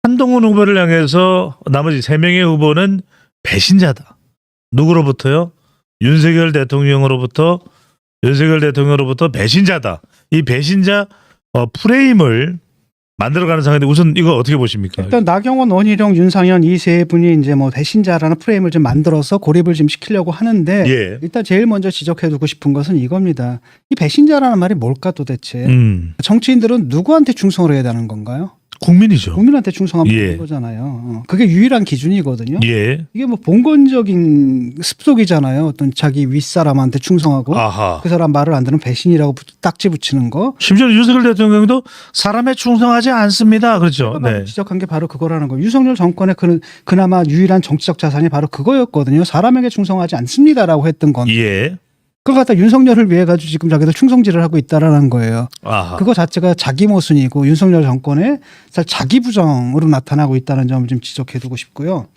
한동훈 후보를 향해서 나머지 3명의 후보는 배신자다. 누구로부터요? 윤석열 대통령으로부터 배신자다. 이 배신자 프레임을 만들어가는 상황인데 우선 이거 어떻게 보십니까? 일단 나경원, 원희룡, 윤상현 이 세 분이 이제 뭐 배신자라는 프레임을 좀 만들어서 고립을 좀 시키려고 하는데 예. 일단 제일 먼저 지적해두고 싶은 것은 이겁니다. 이 배신자라는 말이 뭘까 도대체? 정치인들은 누구한테 충성을 해야 되는 건가요? 국민이죠. 국민한테 충성하면 예. 되는 거잖아요. 그게 유일한 기준이거든요. 예. 이게 뭐 봉건적인 습속이잖아요. 어떤 자기 윗사람한테 충성하고 아하. 그 사람 말을 안 듣는 배신이라고 딱지 붙이는 거. 심지어 윤석열 대통령도 사람에 충성하지 않습니다. 그렇죠. 제가 네. 지적한 게 바로 그거라는 거예요. 윤석열 정권의 그나마 유일한 정치적 자산이 바로 그거였거든요. 사람에게 충성하지 않습니다라고 했던 건. 예. 그걸 갖다 윤석열을 위해 가지고 지금 자기들 충성질을 하고 있다라는 거예요. 아하. 그거 자체가 자기 모순이고 윤석열 정권의 자기 부정으로 나타나고 있다는 점을 좀 지적해두고 싶고요.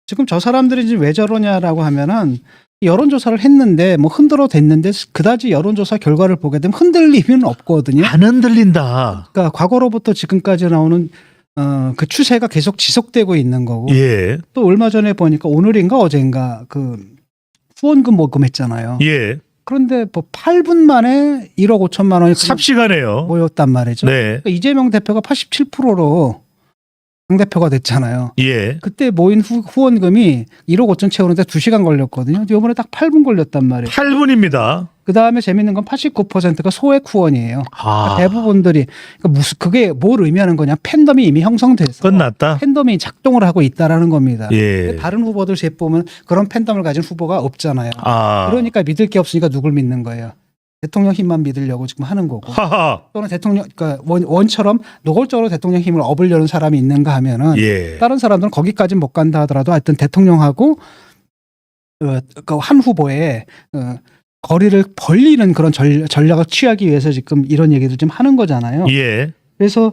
지금 저 사람들이 지금 왜 저러냐라고 하면은 여론조사를 했는데 뭐 흔들어 댔는데 그다지 여론조사 결과를 보게 되면 흔들림은 없거든요. 안 흔들린다. 그러니까 과거로부터 지금까지 나오는 그 추세가 계속 지속되고 있는 거고. 예. 또 얼마 전에 보니까 오늘인가 어젠가 그 후원금 모금했잖아요. 예. 그런데 뭐 8분 만에 1억 5천만 원이 삽시간에요. 모였단 말이죠. 네. 그러니까 이재명 대표가 87%로 당대표가 됐잖아요. 예. 그때 모인 후원금이 1억 5천 채우는데 2시간 걸렸거든요. 이번에 딱 8분 걸렸단 말이에요. 8분입니다. 그다음에 재밌는 건 89%가 소액 후원이에요. 아. 그러니까 대부분들이 그러니까 그게 뭘 의미하는 거냐? 팬덤이 이미 형성돼서 끝났다. 팬덤이 작동을 하고 있다라는 겁니다. 예. 다른 후보들 세 보면 그런 팬덤을 가진 후보가 없잖아요. 아. 그러니까 믿을 게 없으니까 누굴 믿는 거예요. 대통령 힘만 믿으려고 지금 하는 거고. 하하. 또는 대통령 그러니까 원처럼 노골적으로 대통령 힘을 업으려는 사람이 있는가 하면은 예. 다른 사람들은 거기까지 못 간다 하더라도 하여튼 대통령하고 그 한 후보의 거리를 벌리는 그런 전략을 취하기 위해서 지금 이런 얘기를 좀 하는 거잖아요. 예. 그래서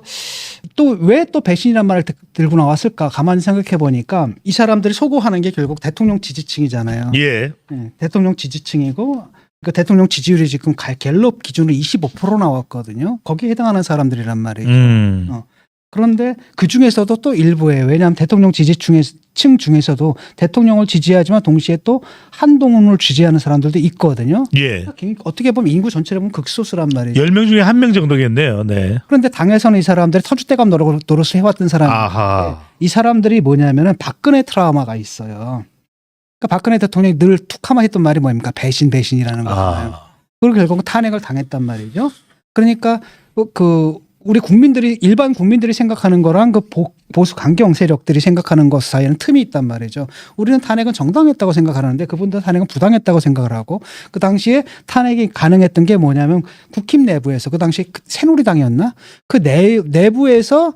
또 왜 또 배신이란 말을 들고 나왔을까 가만히 생각해 보니까 이 사람들이 소구하는 게 결국 대통령 지지층이잖아요. 예. 네, 대통령 지지층이고 그 대통령 지지율이 지금 갤럽 기준으로 25% 나왔거든요. 거기에 해당하는 사람들이란 말이에요. 그런데 그 중에서도 또 일부예요. 왜냐하면 대통령 지지층 중에서도 대통령을 지지하지만 동시에 또 한동훈을 지지하는 사람들도 있거든요. 예. 어떻게 보면 인구 전체를 보면 극소수란 말이에요. 10명 중에 1명 정도겠네요. 네. 그런데 당에서는 이 사람들이 터줏대감 노릇을 해왔던 사람인데 아하. 이 사람들이 뭐냐면은 박근혜 트라우마가 있어요. 그러니까 박근혜 대통령이 늘 툭하면 했던 말이 뭡니까? 배신이라는 거잖아요. 그리고 결국 탄핵을 당했단 말이죠. 그러니까 우리 국민들이 일반 국민들이 생각하는 거랑 그 보수 강경 세력들이 생각하는 것 사이에는 틈이 있단 말이죠. 우리는 탄핵은 정당했다고 생각하는데 그분들 탄핵은 부당했다고 생각을 하고 그 당시에 탄핵이 가능했던 게 뭐냐면 국힘 내부에서 그 당시 새누리당이었나? 그 내부에서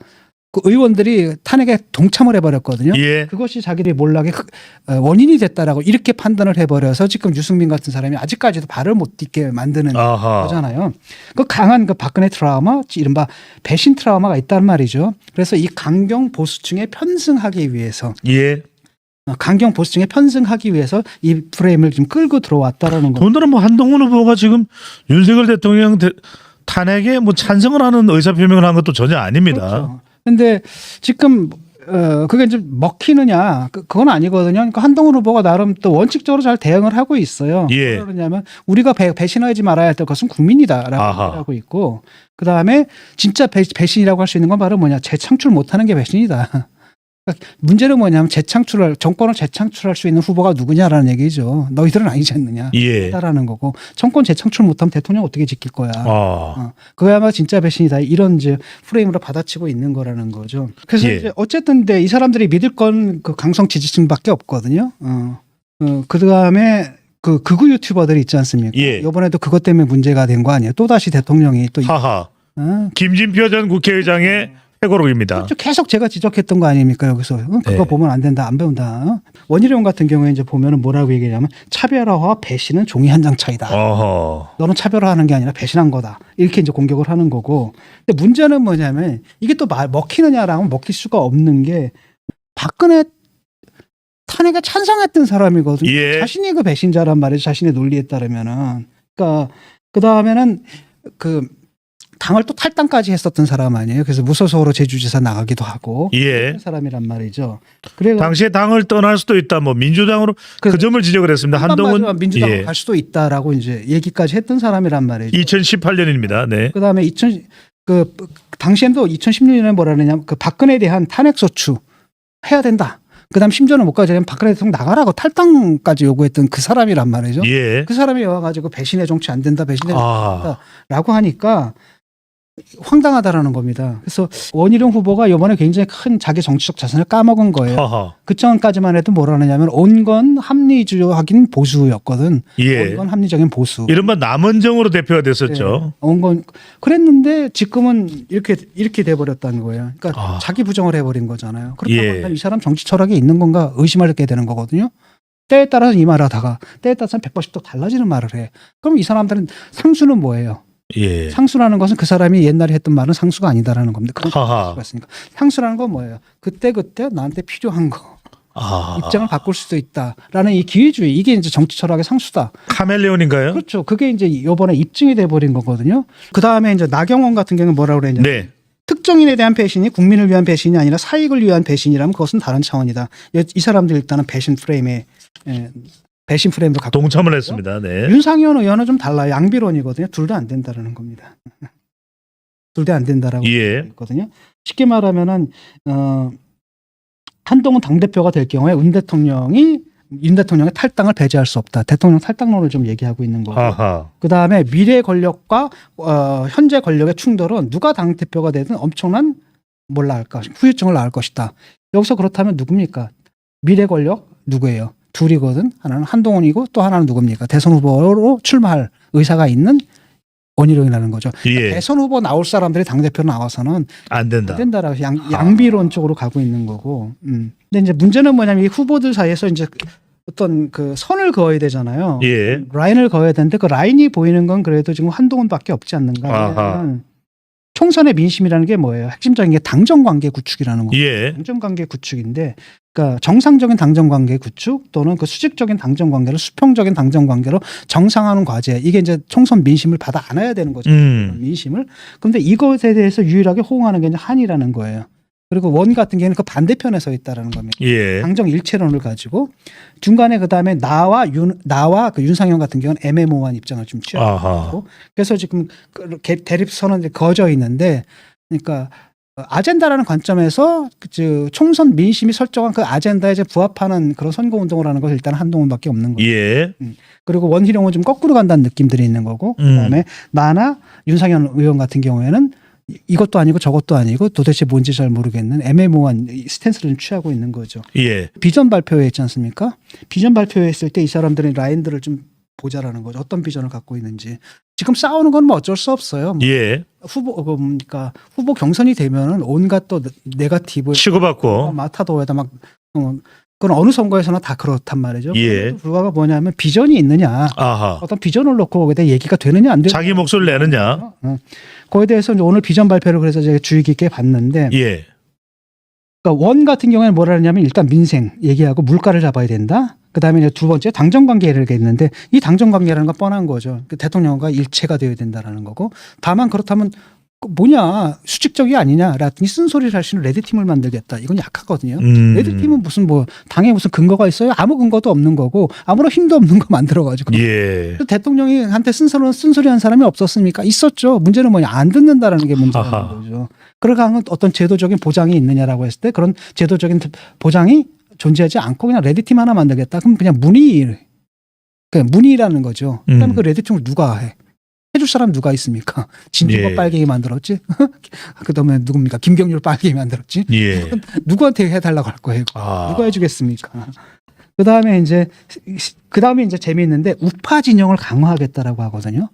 그 의원들이 탄핵에 동참을 해버렸거든요. 예. 그것이 자기들이 몰락의 원인이 됐다라고 이렇게 판단을 해버려서 지금 유승민 같은 사람이 아직까지도 발을 못 딛게 만드는 아하. 거잖아요. 그 강한 그 박근혜 트라우마, 이른바 배신 트라우마가 있단 말이죠. 그래서 이 강경 보수층에 편승하기 위해서 강경 보수층에 편승하기 위해서 이 프레임을 좀 끌고 들어왔다라는 거. 더군다나 뭐 한동훈 후보가 지금 윤석열 대통령 탄핵에 뭐 찬성을 하는 의사표명을 한 것도 전혀 아닙니다. 그렇죠. 근데 지금 그게 이제 먹히느냐 그건 아니거든요. 그러니까 한동훈 후보가 나름 또 원칙적으로 잘 대응을 하고 있어요. 예. 그러냐면 우리가 배신하지 말아야 할 것은 국민이다라고 하고 있고 그 다음에 진짜 배신이라고 할 수 있는 건 바로 뭐냐 재창출 못하는 게 배신이다. 그러니까 문제는 뭐냐면 정권을 재창출할 수 있는 후보가 누구냐라는 얘기죠. 너희들은 아니지 않느냐. 예. 라는 거고 정권 재창출 못하면 대통령 어떻게 지킬 거야. 그야말로 진짜 배신이다. 이런 이제 프레임으로 받아치고 있는 거라는 거죠. 그래서 이제 어쨌든 근데 이 사람들이 믿을 건 그 강성 지지층밖에 없거든요. 그 다음에 그 극우 유튜버들이 있지 않습니까? 예. 이번에도 그것 때문에 문제가 된 거 아니에요. 또 다시 대통령이 또 하하. 김진표 전 국회의장의 회고록입니다. 그렇죠. 계속 제가 지적했던 거 아닙니까 여기서 그거 보면 안 된다, 안 배운다. 원희룡 같은 경우에 이제 보면은 뭐라고 얘기하냐면 차별화와 배신은 종이 한 장 차이다. 너는 차별화하는 게 아니라 배신한 거다. 이렇게 이제 공격을 하는 거고. 근데 문제는 뭐냐면 이게 또 먹히느냐라면 먹힐 수가 없는 게 박근혜 탄핵에 찬성했던 사람이거든요. 예. 자신이 그 배신자란 말이죠. 자신의 논리에 따르면은. 그러니까 그 다음에는 당을 또 탈당까지 했었던 사람 아니에요. 그래서 무소속으로 제주지사 나가기도 하고 예. 그런 사람이란 말이죠. 그래 당시에 당을 떠날 수도 있다. 뭐 민주당으로 그 점을 지적을 했습니다. 한동훈 민주당으로 예. 갈 수도 있다라고 이제 얘기까지 했던 사람이란 말이죠. 2018년입니다. 네. 그다음에 당시에도 2016년에 뭐라 그러냐면 그 박근혜에 대한 탄핵 소추 해야 된다. 그다음 심지어는 못 가지 박근혜 대통령 나가라고 탈당까지 요구했던 그 사람이란 말이죠. 예. 그 사람이 와가지고 배신의 정치 안 된다, 배신의 정치 안 아. 된다라고 하니까 황당하다라는 겁니다. 그래서 원희룡 후보가 이번에 굉장히 큰 자기 정치적 자산을 까먹은 거예요. 하하. 그 전까지만 해도 뭐라 하냐면 온건 합리주의적인 보수였거든. 예. 온건 합리적인 보수. 이른바 남원정으로 대표가 됐었죠. 온건 그랬는데 지금은 이렇게 돼버렸다는 거예요. 그러니까 아. 자기 부정을 해버린 거잖아요. 그렇다고 예. 하면 이 사람 정치 철학이 있는 건가 의심하게 되는 거거든요. 때에 따라서 이 말을 하다가 때에 따라서는 180도 달라지는 말을 해. 그럼 이 사람들은 상수는 뭐예요? 예. 상수라는 것은 그 사람이 옛날에 했던 말은 상수가 아니다라는 겁니다. 그런 하하. 상수가 있으니까. 상수라는 건 뭐예요? 그때 나한테 필요한 거 아. 입장을 바꿀 수도 있다라는 이 기회주의 이게 이제 정치 철학의 상수다. 카멜레온인가요? 그렇죠. 그게 이제 이번에 입증이 돼 버린 거거든요. 그 다음에 이제 나경원 같은 경우는 뭐라고 그랬냐면 네. 특정인에 대한 배신이 국민을 위한 배신이 아니라 사익을 위한 배신이라면 그것은 다른 차원이다. 이 사람들 일단은 배신 프레임도 갖고 동참을 있고요. 했습니다. 네. 윤상현 의원은 좀 달라요. 양비론이거든요. 둘 다 안 된다라는 겁니다. 둘 다 안 된다라고 예. 있거든요. 쉽게 말하면은 한동훈 당대표가 될 경우에 윤 대통령의 탈당을 배제할 수 없다. 대통령 탈당론을 좀 얘기하고 있는 거고. 하하. 그다음에 미래 권력과 현재 권력의 충돌은 누가 당대표가 되든 엄청난 뭘 낳을 것이다. 후유증을 낳을 것이다. 여기서 그렇다면 누굽니까? 미래 권력 누구예요? 둘이거든. 하나는 한동훈이고 또 하나는 누굽니까? 대선 후보로 출마할 의사가 있는 원희룡이라는 거죠. 예. 대선 후보 나올 사람들이 당대표 나와서는 안 된다. 안 된다라고 양비론 쪽으로 가고 있는 거고. 근데 이제 문제는 뭐냐면 이 후보들 사이에서 이제 어떤 그 선을 그어야 되잖아요. 예. 라인을 그어야 되는데 그 라인이 보이는 건 그래도 지금 한동훈밖에 없지 않는가. 왜냐하면 총선의 민심이라는 게 뭐예요? 핵심적인 게 당정 관계 구축이라는 거예요. 예. 당정 관계 구축인데, 그러니까 정상적인 당정 관계 구축 또는 그 수직적인 당정 관계를 수평적인 당정 관계로 정상화하는 과제. 이게 이제 총선 민심을 받아 안아야 되는 거죠. 민심을. 그런데 이것에 대해서 유일하게 호응하는 게 이제 한이라는 거예요. 그리고 원 같은 경우는 그 반대편에 서 있다라는 겁니다. 예. 당정 일체론을 가지고 중간에 그 다음에 나와 그 윤상현 같은 경우는 애매모호한 입장을 좀 취하고 그래서 지금 대립 선언이 거져 있는데, 그러니까 아젠다라는 관점에서 그 총선 민심이 설정한 그 아젠다에 이제 부합하는 그런 선거 운동을 하는 것은 일단 한동훈밖에 없는 거죠. 예. 그리고 원희룡은 좀 거꾸로 간다는 느낌들이 있는 거고, 그다음에 나나 윤상현 의원 같은 경우에는 이것도 아니고 저것도 아니고 도대체 뭔지 잘 모르겠는 애매모호한 스탠스를 좀 취하고 있는 거죠. 예. 비전 발표회 있지 않습니까? 비전 발표했을 때 이 사람들의 라인들을 좀 보자라는 거죠. 어떤 비전을 갖고 있는지. 지금 싸우는 건 뭐 어쩔 수 없어요. 뭐 예. 그러니까 후보 경선이 되면은 온갖 또 네거티브 치고받고. 마타도에다 막 그건 어느 선거에서나 다 그렇단 말이죠. 예. 불과가 뭐냐면 비전이 있느냐, 아하. 어떤 비전을 놓고 거기에 대해 얘기가 되느냐 안 되느냐. 자기 목소리를 내느냐. 그거에 대해서 이제 오늘 비전 발표를 그래서 제가 주의 깊게 봤는데, 예. 그러니까 원 같은 경우에는 뭐라 하냐면 일단 민생 얘기하고 물가를 잡아야 된다. 그다음에 이제 두 번째 당정 관계를 얘기했는데, 이 당정 관계라는 건 뻔한 거죠. 그 대통령과 일체가 되어야 된다라는 거고. 다만 그렇다면 뭐냐 수직적이 아니냐라더니 쓴소리를 할 수 있는 레드팀을 만들겠다. 이건 약하거든요. 레드팀은 무슨 뭐 당에 무슨 근거가 있어요? 아무 근거도 없는 거고 아무런 힘도 없는 거 만들어가지고. 예. 대통령이 한테 쓴소리한 사람이 없었습니까? 있었죠. 문제는 뭐냐 안 듣는다라는 게 문제라는 거죠. 그러니까 어떤 제도적인 보장이 있느냐라고 했을 때 그런 제도적인 보장이 존재하지 않고 그냥 레드팀 하나 만들겠다. 그럼 그냥 문의라는 거죠. 그다음에 그 레드팀을 누가 해? 해줄 사람 누가 있습니까? 진중권 예. 빨갱이 만들었지? 그다음에 누굽니까? 김경률 빨갱이 만들었지? 예. 누구한테 해달라고 할 거예요? 누가 해주겠습니까? 그다음에 이제 재미있는데 우파 진영을 강화하겠다라고 하거든요.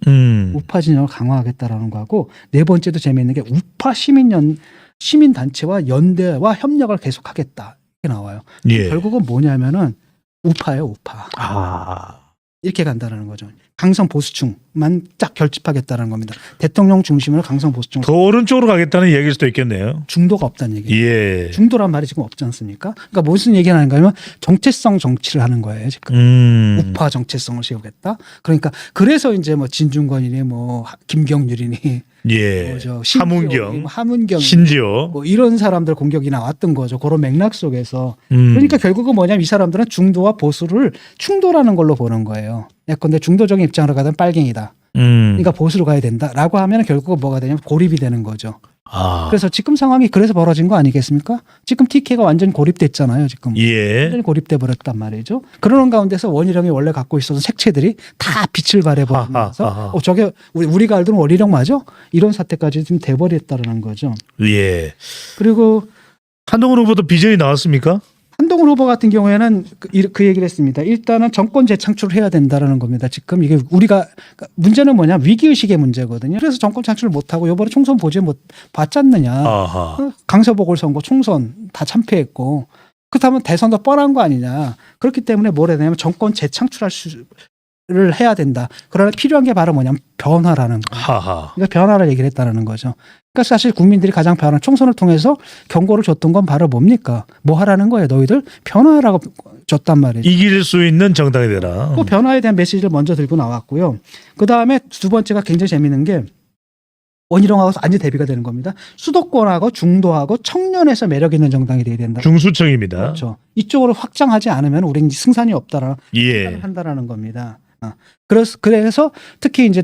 우파 진영을 강화하겠다라는 거하고, 네 번째도 재미있는 게 우파 시민 단체와 연대와 협력을 계속하겠다 이렇게 나와요. 예. 결국은 뭐냐면은 우파예요, 우파. 아. 이렇게 간다라는 거죠. 강성 보수층만 쫙 결집하겠다는 겁니다. 대통령 중심으로 강성 보수층. 더 오른쪽으로 가겠다는 얘기일 수도 있겠네요. 중도가 없다는 얘기예요. 예. 중도란 말이 지금 없지 않습니까? 그러니까 무슨 얘기를 하는가 하면 정체성 정치를 하는 거예요. 지금. 우파 정체성을 세우겠다. 그러니까 그래서 이제 뭐 진중권이니 뭐 김경률이니 예. 뭐죠. 함은경, 뭐 신지호. 뭐 이런 사람들 공격이 나왔던 거죠. 그런 맥락 속에서. 음. 그러니까 결국은 뭐냐면 이 사람들은 중도와 보수를 충돌하는 걸로 보는 거예요. 예컨대 중도적인 입장으로 가든 빨갱이다. 그러니까 보수로 가야 된다라고 하면 결국은 뭐가 되냐면 고립이 되는 거죠. 아. 그래서 지금 상황이 그래서 벌어진 거 아니겠습니까? 지금 TK가 완전 고립됐잖아요. 지금. 예. 완전히 고립돼 버렸단 말이죠. 그러는 가운데서 원희룡이 원래 갖고 있었던 색채들이 다 빛을 발해버리면서 저게 우리가 알던 원희룡 맞아? 이런 사태까지 좀 돼버렸다는 거죠. 예. 그리고 한동훈 후보도 비전이 나왔습니까? 한동훈 후보 같은 경우에는 그 얘기를 했습니다. 일단은 정권 재창출을 해야 된다는 겁니다. 지금 이게 우리가 문제는 뭐냐 위기의식의 문제거든요. 그래서 정권 창출을 못하고 이번에 총선 보지 못 봤지 않느냐. 아하. 강서보궐선거 총선 다 참패했고 그렇다면 대선도 뻔한 거 아니냐. 그렇기 때문에 뭘 해야 되냐면 정권 재창출할 수를 해야 된다. 그러나 필요한 게 바로 뭐냐면 변화라는 거예요. 하하. 그러니까 변화를 얘기를 했다는 거죠. 그러니까 사실 국민들이 가장 변화 총선을 통해서 경고를 줬던 건 바로 뭡니까? 뭐 하라는 거예요. 너희들 변화라고 줬단 말이죠. 이길 수 있는 정당이 되라. 그 변화에 대한 메시지를 먼저 들고 나왔고요. 그다음에 두 번째가 굉장히 재미있는 게 원희룡하고 완전 대비가 되는 겁니다. 수도권하고 중도하고 청년에서 매력 있는 정당이 돼야 된다. 중수청입니다. 그렇죠. 이쪽으로 확장하지 않으면 우리는 승산이 없다라 예. 한다라는 겁니다. 그래서 특히 이제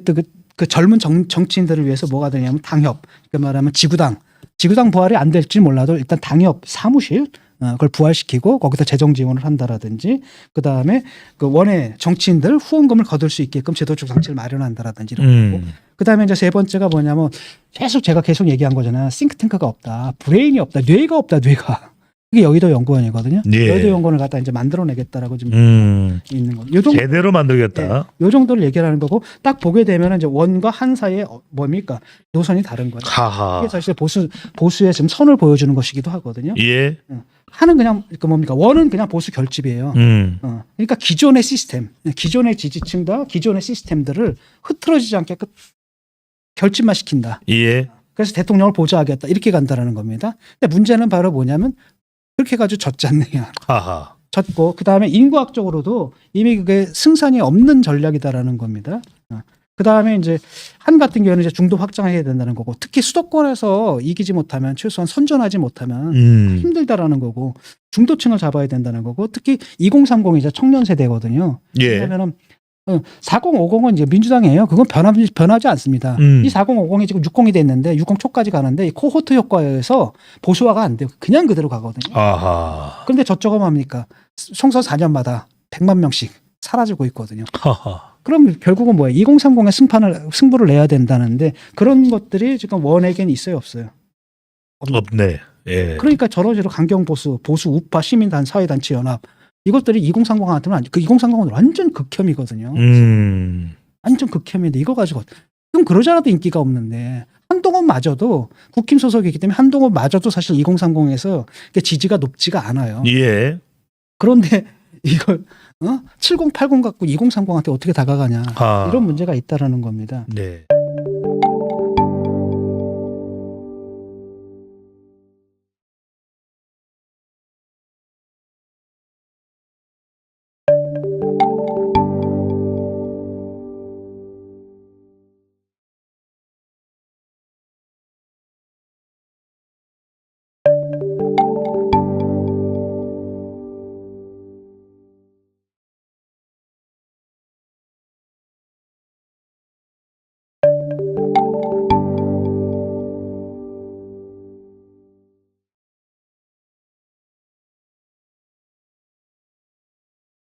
그 젊은 정치인들을 위해서 뭐가 되냐면 당협, 그 말하면 지구당 부활이 안 될지 몰라도 일단 당협 사무실 그걸 부활시키고 거기다 재정 지원을 한다라든지 그 다음에 그 원외 정치인들 후원금을 거둘 수 있게끔 제도적 장치를 마련한다라든지 이런 거고. 그 다음에 이제 세 번째가 뭐냐면 제가 계속 얘기한 거잖아요. 싱크탱크가 없다, 브레인이 없다, 뇌가 없다, 뇌가. 이게 여의도 연구원이거든요. 예. 여의도 연구원을 갖다 이제 만들어내겠다라고 지금 있는 거. 요 정도, 제대로 만들겠다. 요 정도를 얘기하는 거고 딱 보게 되면 이제 원과 한 사이에 뭡니까 노선이 다른 거예요. 하하. 이게 사실 보수의 지금 선을 보여주는 것이기도 하거든요. 예. 하는 그냥 그 뭡니까 원은 그냥 보수 결집이에요. 그러니까 기존의 시스템, 기존의 지지층과 기존의 시스템들을 흐트러지지 않게 결집만 시킨다. 예. 그래서 대통령을 보좌하겠다 이렇게 간다라는 겁니다. 근데 문제는 바로 뭐냐면 그렇게 해가지고 졌지 않느냐. 하하. 졌고 그 다음에 인구학적으로도 이미 그게 승산이 없는 전략이다라는 겁니다. 그 다음에 이제 한 같은 경우는 이제 중도 확장해야 된다는 거고 특히 수도권에서 이기지 못하면 최소한 선전하지 못하면 힘들다라는 거고 중도층을 잡아야 된다는 거고 특히 2030이 이제 청년 세대거든요. 예. 왜냐하면 4050은 이제 민주당이에요. 그건 변하지 않습니다. 이 4050이 지금 60이 됐는데 60 초까지 가는데 이 코호트 효과에 의해서 보수화가 안 돼요. 그냥 그대로 가거든요. 아하. 그런데 저쪽은 뭡니까? 총선 4년마다 100만 명씩 사라지고 있거든요. 하하. 그럼 결국은 뭐예요? 2030의 승부를 내야 된다는데 그런 것들이 지금 원에겐 있어요, 없어요? 없네. 예. 그러니까 저러저러 강경보수, 보수 우파, 시민단, 사회단체 연합 이것들이 2030한테는 그 2030은 완전 극혐이거든요. 완전 극혐인데 이거 가지고 그럼 그러지 않아도 인기가 없는데 한동훈마저도 국힘 소속이기 때문에 한동훈마저도 사실 2030에서 지지가 높지가 않아요. 예. 그런데 이걸 7080 갖고 2030한테 어떻게 다가가냐 아. 이런 문제가 있다라는 겁니다. 네.